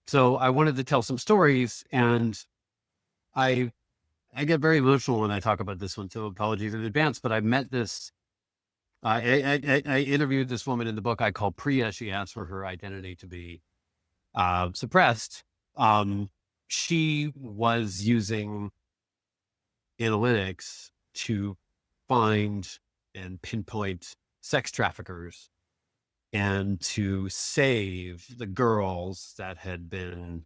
So I wanted to tell some stories, and I I get very emotional when I talk about this one, so apologies in advance. But I met this. I interviewed this woman in the book I call Priya. She asked for her identity to be suppressed. Um, she was using analytics to find and pinpoint sex traffickers and to save the girls that had been,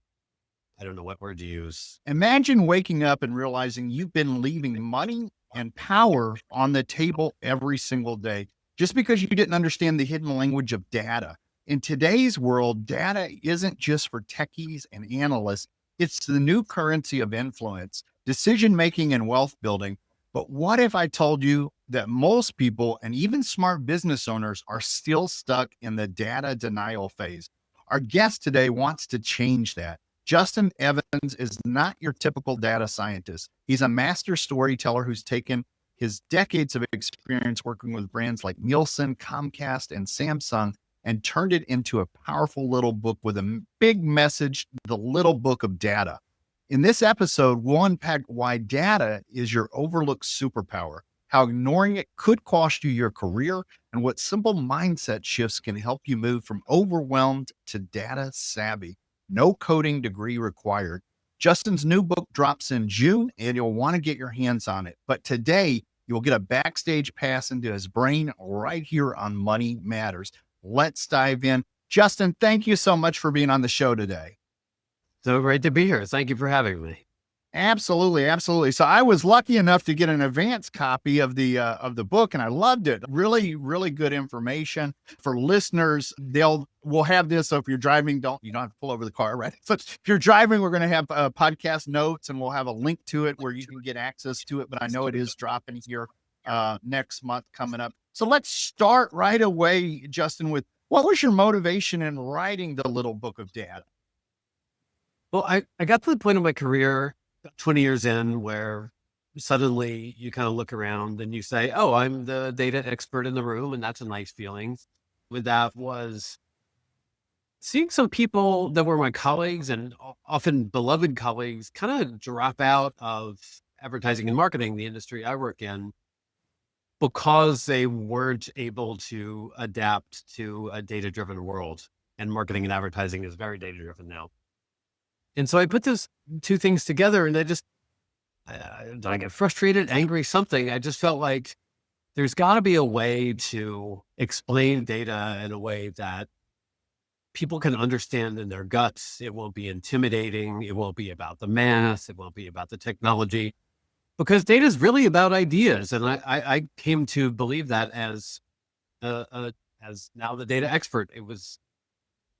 I don't know what word to use. Imagine waking up and realizing you've been leaving money and power on the table every single day just because you didn't understand the hidden language of data. In today's world, data isn't just for techies and analysts, it's the new currency of influence, decision making, and wealth building. But what if I told you that most people and even smart business owners are still stuck in the data denial phase? Our guest today wants to change that. Justin Evans is not your typical data scientist. He's a master storyteller who's taken his decades of experience working with brands like Nielsen, Comcast, and Samsung and turned it into a powerful little book with a big message, The Little Book of Data. In this episode, we'll unpack why data is your overlooked superpower, how ignoring it could cost you your career, and what simple mindset shifts can help you move from overwhelmed to data savvy. No coding degree required. Justin's new book drops in June, and you'll want to get your hands on it. But today, you'll get a backstage pass into his brain right here on Money Matters. Let's dive in. Justin, thank you so much for being on the show today. So great to be here. Thank you for having me. Absolutely, absolutely. So I was lucky enough to get an advance copy of the book, and I loved it. Really, really good information for listeners. We'll have this. So if you're driving, you don't have to pull over the car, right? So if you're driving, we're going to have podcast notes, and we'll have a link to it where you can get access to it. But I know it is dropping here next month coming up. So let's start right away, Justin. With what was your motivation in writing the Little Book of Data? Well, I got to the point of my career 20 years in where suddenly you kind of look around and you say, oh, I'm the data expert in the room. And that's a nice feeling. With that was seeing some people that were my colleagues and often beloved colleagues kind of drop out of advertising and marketing, the industry I work in, because they weren't able to adapt to a data-driven world. And marketing and advertising is very data-driven now. And so I put those two things together, and did I get frustrated, angry, something? I just felt like there's got to be a way to explain data in a way that people can understand in their guts. It won't be intimidating. It won't be about the math. It won't be about the technology, because data is really about ideas. And I came to believe that as now the data expert. It was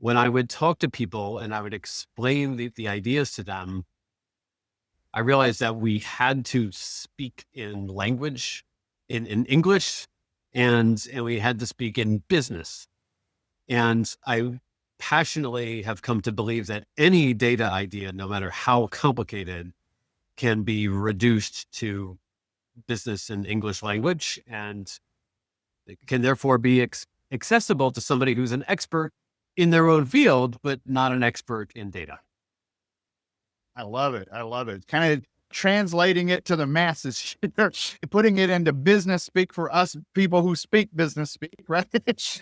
when I would talk to people and I would explain the ideas to them, I realized that we had to speak in language, in English, and we had to speak in business. And I passionately have come to believe that any data idea, no matter how complicated, can be reduced to business and English language, and it can therefore be accessible to somebody who's an expert in their own field, but not an expert in data. I love it. I love it. Kind of translating it to the masses, putting it into business speak for us people who speak business speak, right?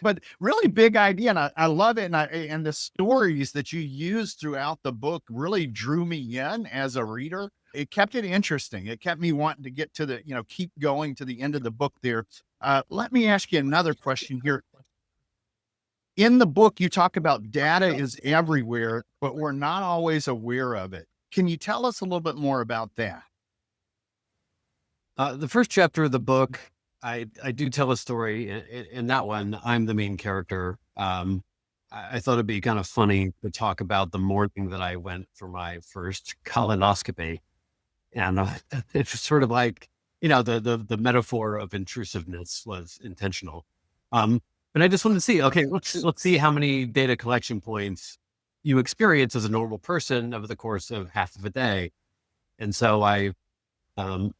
But really big idea. And I love it. And the stories that you use throughout the book really drew me in as a reader. It kept it interesting. It kept me wanting to get to keep going to the end of the book there. Let me ask you another question here. In the book, you talk about data is everywhere, but we're not always aware of it. Can you tell us a little bit more about that? The first chapter of the book, I do tell a story. In that one, I'm the main character. I thought it'd be kind of funny to talk about the morning that I went for my first colonoscopy. And it's sort of like, the metaphor of intrusiveness was intentional. But I just wanted to see, okay, let's see how many data collection points you experience as a normal person over the course of half of a day. And so I got on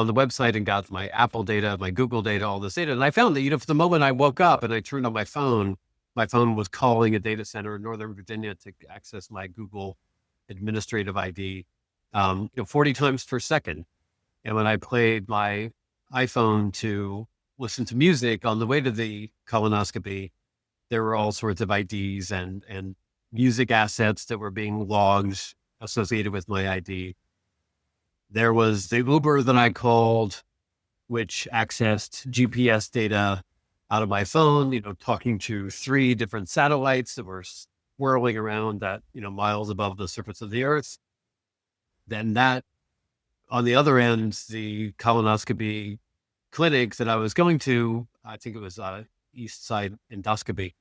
the website and got my Apple data, my Google data, all this data. And I found that, from the moment I woke up and I turned on my phone, my phone was calling a data center in Northern Virginia to access my Google administrative ID, 40 times per second. And when I played my iPhone to listen to music on the way to the colonoscopy, there were all sorts of IDs and music assets that were being logged associated with my ID. There was the Uber that I called, which accessed GPS data out of my phone, talking to 3 different satellites that were swirling around at, miles above the surface of the earth. Then that, on the other end, the colonoscopy clinic that I was going to, I think it was East Side Endoscopy,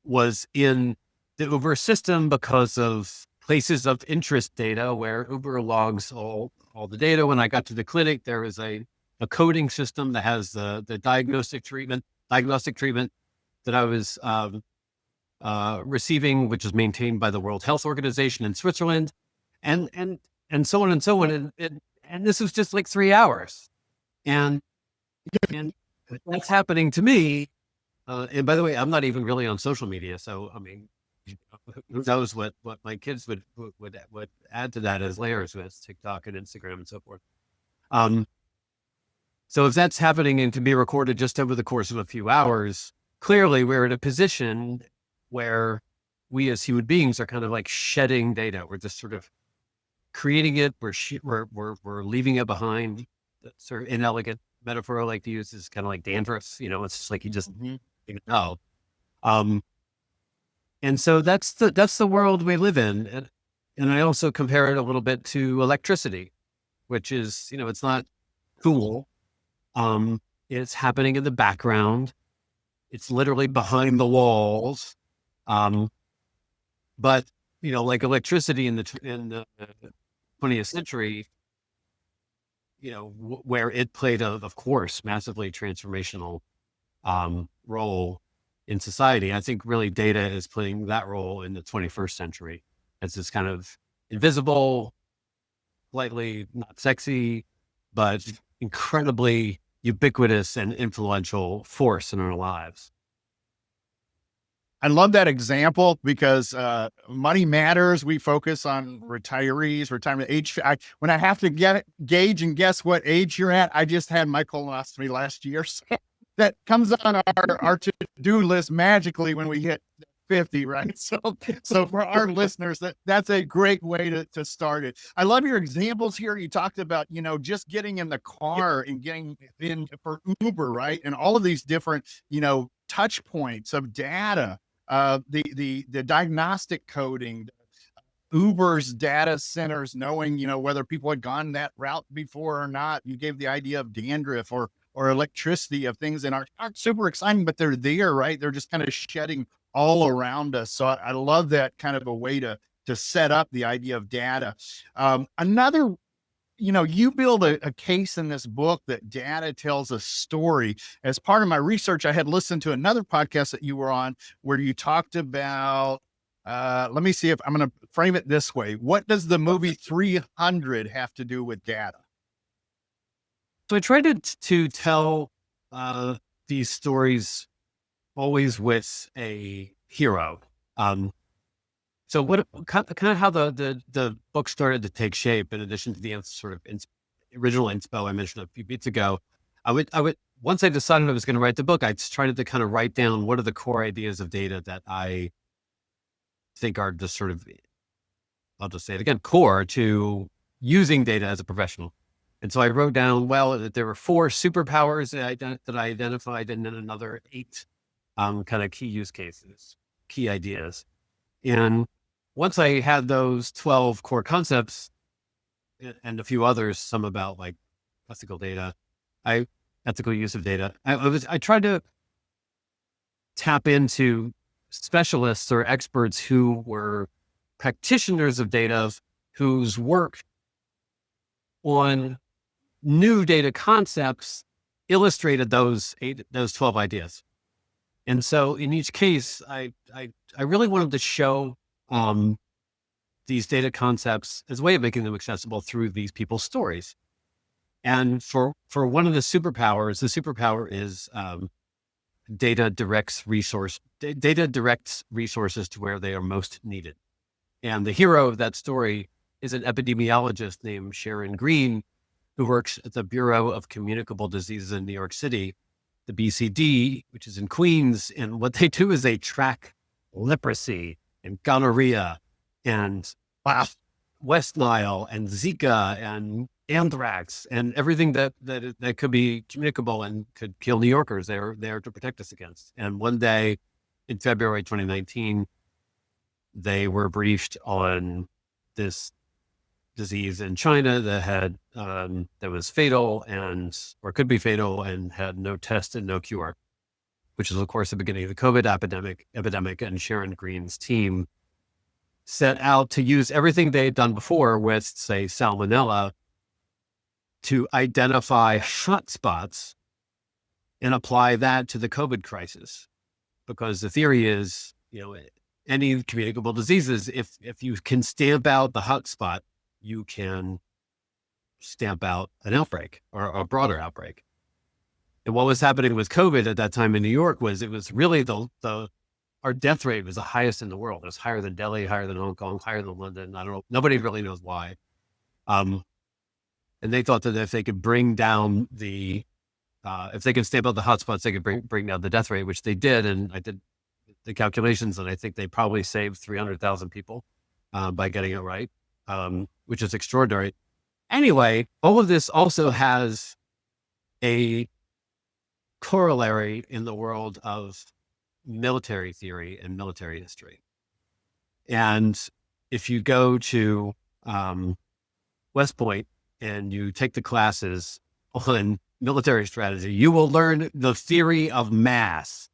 was in the Uber system because of places of interest data where Uber logs all the data. When I got to the clinic, there was a coding system that has the diagnostic treatment that I was receiving, which is maintained by the World Health Organization in Switzerland, and so on and so on. And this was just like 3 hours. And that's happening to me. And by the way, I'm not even really on social media. So, I mean, who knows what my kids would add to that as layers with TikTok and Instagram and so forth. So if that's happening and can be recorded just over the course of a few hours, clearly we're in a position where we as human beings are kind of like shedding data. We're just sort of creating it. We're leaving it behind. That sort of inelegant metaphor I like to use is kind of like dandruff. It's just like you just know. And so that's the world we live in. And I also compare it a little bit to electricity, which is, it's not cool. It's happening in the background. It's literally behind the walls. But, like electricity in the 20th century, where it played of course, massively transformational role in society. I think really data is playing that role in the 21st century as this kind of invisible, slightly not sexy, but incredibly ubiquitous and influential force in our lives. I love that example because money matters. We focus on retirees, retirement age. When I have to gauge and guess what age you're at, I just had my colonoscopy last year. So that comes on our to-do list magically when we hit 50, right? So for our listeners, that's a great way to start it. I love your examples here. You talked about, just getting in the car and getting in for Uber, right? And all of these different, touch points of data, the diagnostic coding, Uber's data centers, knowing, whether people had gone that route before or not. You gave the idea of dandruff or electricity, of things that aren't super exciting, but they're there, right? They're just kind of shedding all around us. So I love that kind of a way to set up the idea of data. Another, you build a case in this book that data tells a story. As part of my research, I had listened to another podcast that you were on where you talked about, let me see if I'm going to frame it this way. What does the movie 300 have to do with data? So I tried to tell these stories always with a hero. So what kind of how the book started to take shape, in addition to the sort of original inspo I mentioned a few beats ago, I would once I decided I was going to write the book, I tried to kind of write down what are the core ideas of data that I think are just sort of, I'll just say it again, core to using data as a professional. And so I wrote down, that there were 4 superpowers that I identified, and then another 8 kind of key use cases, key ideas. And once I had those 12 core concepts and a few others, some about like ethical use of data, I tried to tap into specialists or experts who were practitioners of data, whose work on new data concepts illustrated those 12 ideas. And so in each case, I really wanted to show these data concepts as a way of making them accessible through these people's stories. And for one of the superpower is data directs resources to where they are most needed. And the hero of that story is an epidemiologist named Sharon Green, who works at the Bureau of Communicable Diseases in New York City, the BCD, which is in Queens. And what they do is they track leprosy and gonorrhea and West Nile and Zika and anthrax and everything that could be communicable and could kill New Yorkers. They're there to protect us against. And one day in February 2019, they were briefed on this disease in China that had that was fatal or could be fatal and had no test and no cure, which is of course the beginning of the COVID epidemic. And Sharon Green's team set out to use everything they had done before with, say, salmonella, to identify hotspots and apply that to the COVID crisis. Because the theory is, any communicable diseases, if you can stamp out the hotspot, you can stamp out an outbreak or a broader outbreak. And what was happening with COVID at that time in New York was it was really our death rate was the highest in the world. It was higher than Delhi, higher than Hong Kong, higher than London. I don't know. Nobody really knows why. And they thought that if they could bring down if they could stamp out the hotspots, they could bring down the death rate, which they did. And I did the calculations, and I think they probably saved 300,000 people by getting it right, which is extraordinary. Anyway, all of this also has a corollary in the world of military theory and military history. And if you go to West Point and you take the classes on military strategy, you will learn the theory of mass.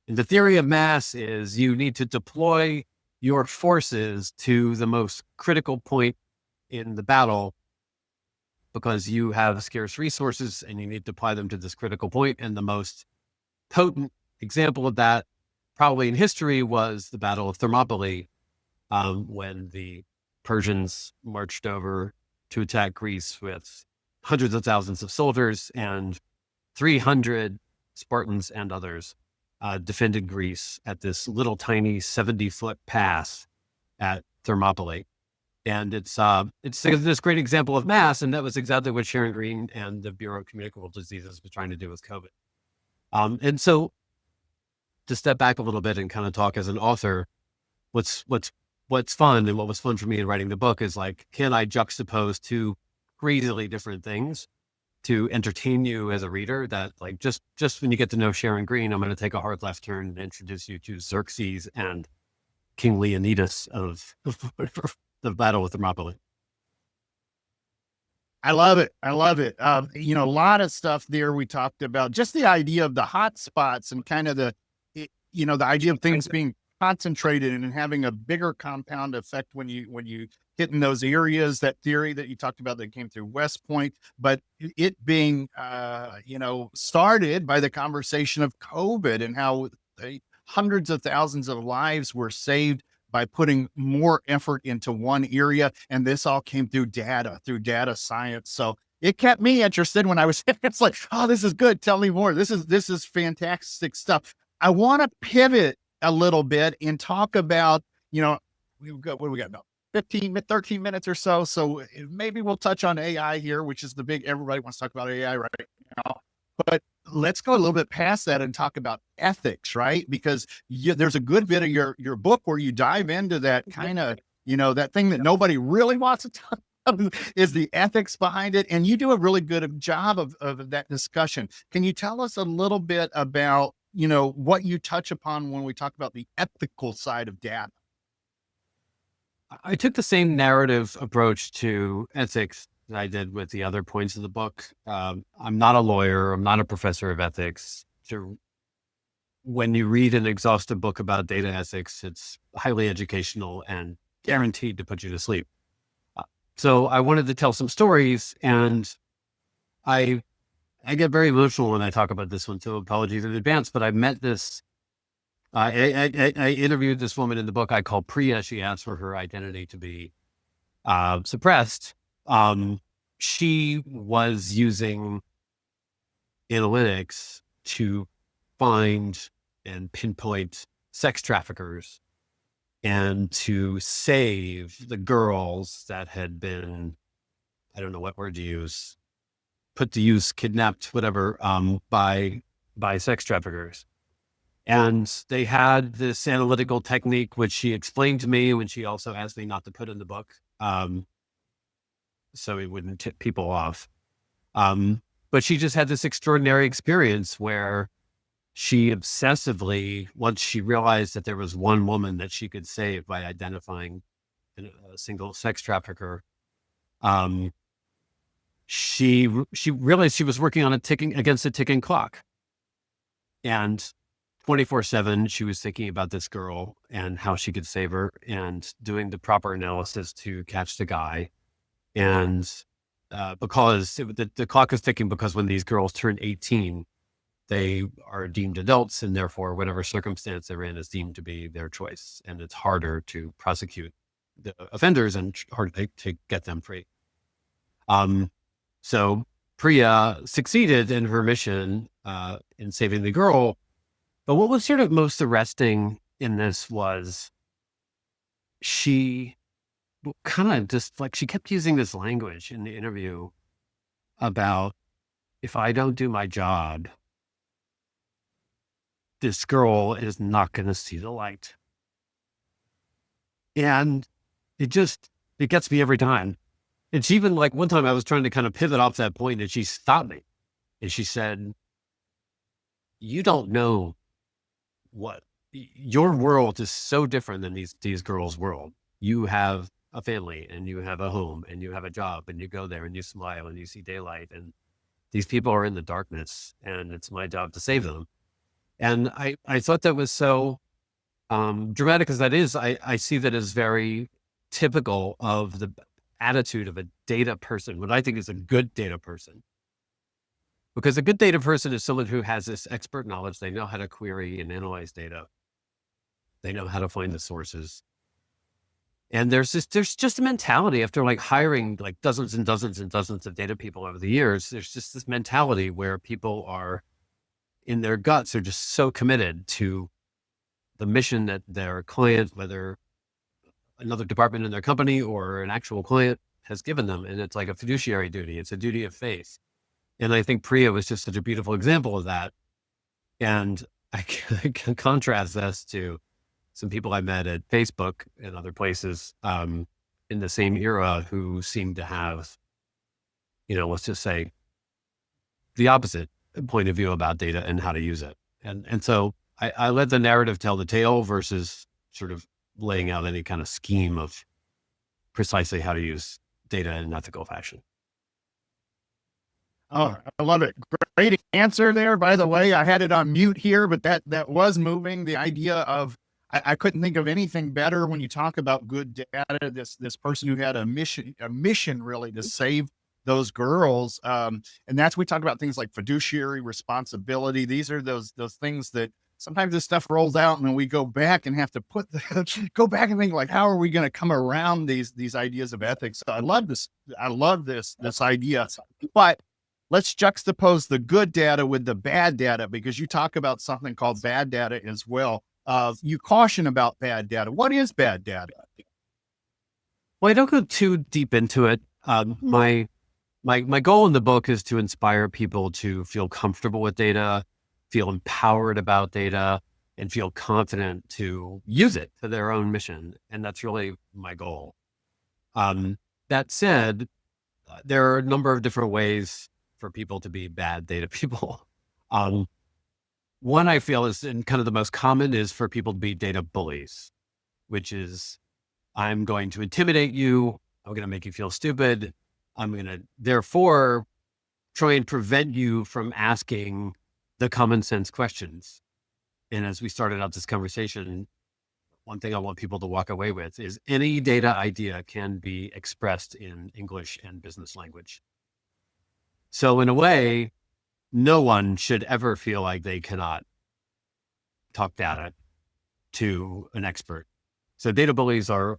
And the theory of mass is you need to deploy your forces to the most critical point in the battle because you have scarce resources and you need to apply them to this critical point. And the most potent example of that, probably in history, was the Battle of Thermopylae, when the Persians marched over to attack Greece with hundreds of thousands of soldiers, and 300 Spartans and others defended Greece at this little tiny 70-foot pass at Thermopylae. And it's this great example of mass, and that was exactly what Sharon Green and the Bureau of Communicable Diseases was trying to do with COVID. And so, to step back a little bit and kind of talk as an author, what's fun, and what was fun for me in writing the book is like, can I juxtapose two crazily different things to entertain you as a reader? That like just when you get to know Sharon Green, I'm going to take a hard left turn and introduce you to Xerxes and King Leonidas of the Battle of Thermopylae. I love it. I love it. A lot of stuff there we talked about, just the idea of the hot spots and kind of the idea of things being concentrated and having a bigger compound effect when you hit in those areas, that theory that you talked about that came through West Point, but it being, started by the conversation of COVID and how hundreds of thousands of lives were saved by putting more effort into one area. And this all came through data science. So it kept me interested when I was, it's like, oh, this is good. Tell me more. This is fantastic stuff. I want to pivot a little bit and talk about, we've got, what do we got about 13 minutes or so. So maybe we'll touch on AI here, which is everybody wants to talk about AI right now, but let's go a little bit past that and talk about ethics, right? Because there's a good bit of your book where you dive into that kind of, that thing that nobody really wants to talk about is the ethics behind it. And you do a really good job of that discussion. Can you tell us a little bit about, what you touch upon when we talk about the ethical side of data? I took the same narrative approach to ethics that I did with the other points of the book. I'm not a lawyer. I'm not a professor of ethics. When you read an exhaustive book about data ethics, it's highly educational and guaranteed to put you to sleep. So I wanted to tell some stories, and I get very emotional when I talk about this one, so apologies in advance, but I met this, I interviewed this woman in the book I call Priya. She asked for her identity to be suppressed. She was using analytics to find and pinpoint sex traffickers and to save the girls that had been, I don't know what word to use, put to use, kidnapped, whatever, by sex traffickers. And they had this analytical technique, which she explained to me when she also asked me not to put in the book, so it wouldn't tip people off. But she just had this extraordinary experience where she obsessively, once she realized that there was one woman that she could save by identifying a single sex trafficker, she realized she was working on against a ticking clock. And 24/7, she was thinking about this girl and how she could save her and doing the proper analysis to catch the guy. And because the clock is ticking, because when these girls turn 18, they are deemed adults, and therefore whatever circumstance they're in is deemed to be their choice. And it's harder to prosecute the offenders and harder to get them free. So Priya succeeded in her mission in saving the girl. But what was sort of most arresting in this was she kind of just like, she kept using this language in the interview about, if I don't do my job, this girl is not going to see the light. And it gets me every time. And she even, like, one time I was trying to kind of pivot off that point and she stopped me and she said, you don't know what your world is so different than these girls' world. You have a family and you have a home and you have a job and you go there and you smile and you see daylight, and these people are in the darkness and it's my job to save them. And I thought that was so dramatic as that is. I see that as very typical of the attitude of a data person, what I think is a good data person. Because a good data person is someone who has this expert knowledge. They know how to query and analyze data. They know how to find the sources. And there's just a mentality after like hiring like dozens and dozens and dozens of data people over the years. There's just this mentality where people are, in their guts, are just so committed to the mission that their client, whether another department in their company or an actual client, has given them. And it's like a fiduciary duty. It's a duty of faith. And I think Priya was just such a beautiful example of that. And I can contrast this to some people I met at Facebook and other places in the same era who seemed to have, let's just say, the opposite point of view about data and how to use it. And so I let the narrative tell the tale versus sort of laying out any kind of scheme of precisely how to use data in an ethical fashion. Oh, I love it. Great answer there. By the way, I had it on mute here, but that was moving. The idea of, I couldn't think of anything better when you talk about good data. This person who had a mission really to save those girls. And that's, we talk about things like fiduciary responsibility. These are those things that sometimes this stuff rolls out and then we go back and have to go back and think like, how are we going to come around these ideas of ethics? So I love this idea, but let's juxtapose the good data with the bad data, because you talk about something called bad data as well. You caution about bad data. What is bad data? Well, I don't go too deep into it. My goal in the book is to inspire people to feel comfortable with data, feel empowered about data, and feel confident to use it for their own mission. And that's really my goal. That said, there are a number of different ways for people to be bad data people. One I feel is, and kind of the most common, is for people to be data bullies, which is, I'm going to intimidate you. I'm going to make you feel stupid. I'm going to therefore try and prevent you from asking the common sense questions. And as we started out this conversation, one thing I want people to walk away with is any data idea can be expressed in English and business language. So in a way, no one should ever feel like they cannot talk data to an expert. So data bullies are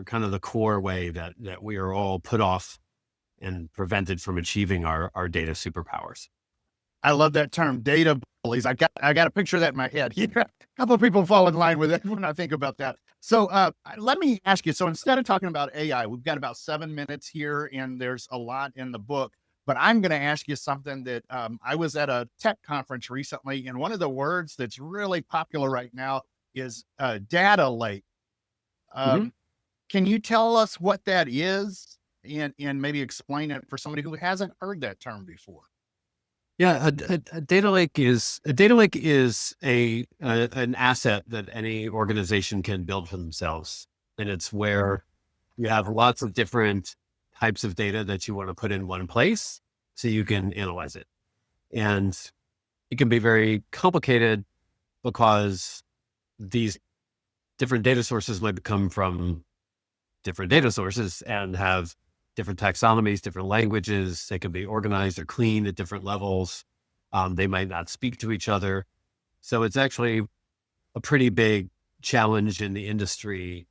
kind of the core way that we are all put off and prevented from achieving our data superpowers. I love that term, data bullies. I got a picture of that in my head. Yeah, a couple of people fall in line with it when I think about that. So let me ask you. So instead of talking about AI, we've got about 7 minutes here, and there's a lot in the book. But I'm going to ask you something that I was at a tech conference recently, and one of the words that's really popular right now is data lake. Mhm. Can you tell us what that is, and maybe explain it for somebody who hasn't heard that term before? Yeah, a data lake is an asset that any organization can build for themselves, and it's where you have lots of different types of data that you want to put in one place so you can analyze it. And it can be very complicated because these different data sources might come from different data sources and have different taxonomies, different languages. They can be organized or cleaned at different levels. They might not speak to each other. So it's actually a pretty big challenge in the industry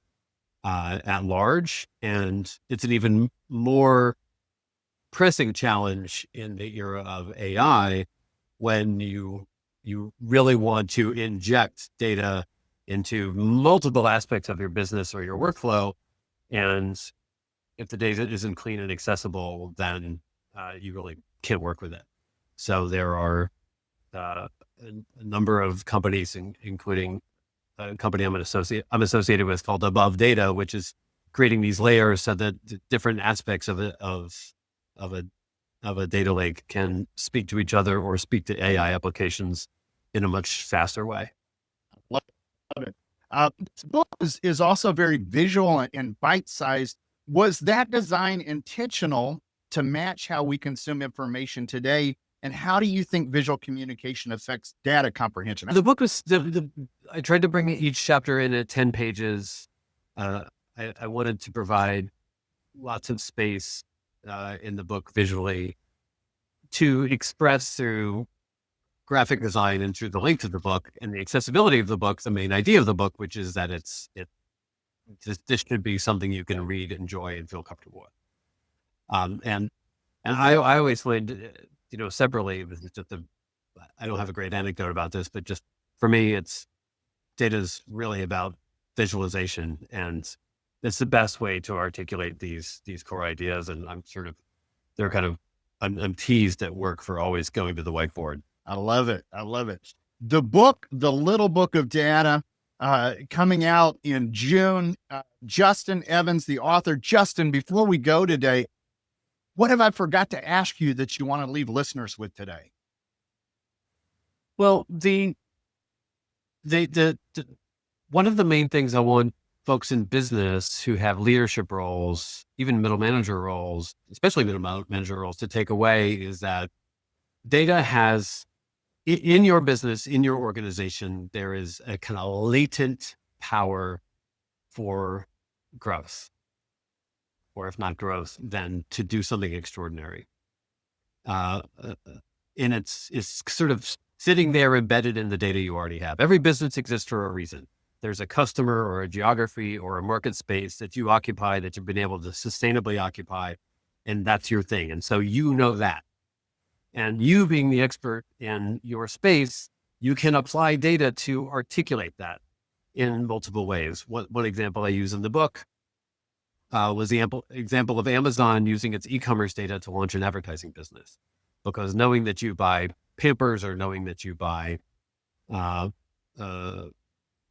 at large. And it's an even more pressing challenge in the era of AI when you really want to inject data into multiple aspects of your business or your workflow. And if the data isn't clean and accessible, then you really can't work with it. So there are a number of companies, including a company I'm associated with called Above Data, which is creating these layers so that the different aspects of of a of a data lake can speak to each other or speak to AI applications in a much faster way. Love it. This book is also very visual and bite-sized. Was that design intentional to match how we consume information today? And how do you think visual communication affects data comprehension? The book was I tried to bring each chapter in at 10 pages. Uh, I wanted to provide lots of space in the book visually to express through graphic design and through the length of the book and the accessibility of the book, the main idea of the book, which is that this should be something you can read, enjoy, and feel comfortable with. And I always find, separately, this is just I don't have a great anecdote about this, but just for me, data is really about visualization, and it's the best way to articulate these core ideas. And I'm teased at work for always going to the whiteboard. I love it. I love it. The book, The Little Book of Data, coming out in June. Justin Evans, the author. Justin, before we go today, what have I forgot to ask you that you want to leave listeners with today? Well, the one of the main things I want folks in business who have leadership roles, even middle manager roles, especially middle manager roles, to take away is that data has in your business, in your organization, there is a kind of latent power for growth, or if not growth, then to do something extraordinary. And it's sort of sitting there embedded in the data you already have. Every business exists for a reason. There's a customer or a geography or a market space that you occupy that you've been able to sustainably occupy, and that's your thing. And so you know that. And you being the expert in your space, you can apply data to articulate that in multiple ways. One example I use in the book was the example of Amazon using its e-commerce data to launch an advertising business. Because knowing that you buy Pampers or knowing that you buy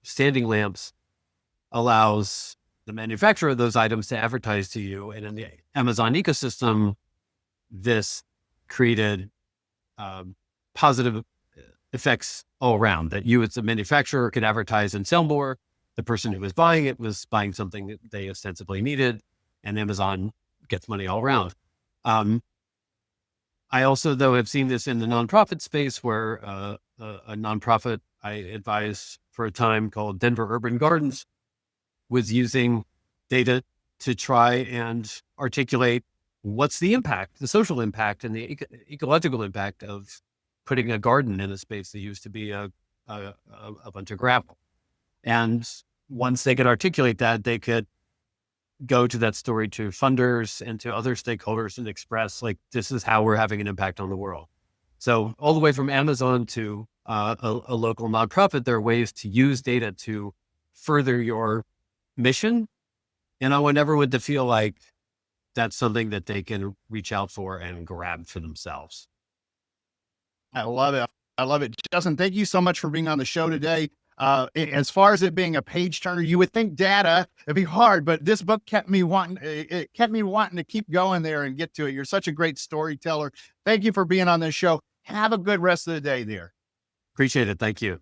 standing lamps allows the manufacturer of those items to advertise to you. And in the Amazon ecosystem, this created positive effects all around, that you as a manufacturer could advertise and sell more. The person who was buying it was buying something that they ostensibly needed, and Amazon gets money all around. I also, though, have seen this in the nonprofit space where a nonprofit I advised for a time called Denver Urban Gardens was using data to try and articulate what's the impact, the social impact and the ecological impact of putting a garden in a space that used to be a bunch of gravel. And once they could articulate that, they could go to that story to funders and to other stakeholders and express, like, this is how we're having an impact on the world. So all the way from Amazon to a local nonprofit, there are ways to use data to further your mission. And I want everyone to feel like that's something that they can reach out for and grab for themselves. I love it. I love it. Justin, thank you so much for being on the show today. As far as it being a page turner, you would think data it'd be hard, but this book kept me wanting. It kept me wanting to keep going there and get to it. You're such a great storyteller. Thank you for being on this show. Have a good rest of the day there. Appreciate it. Thank you.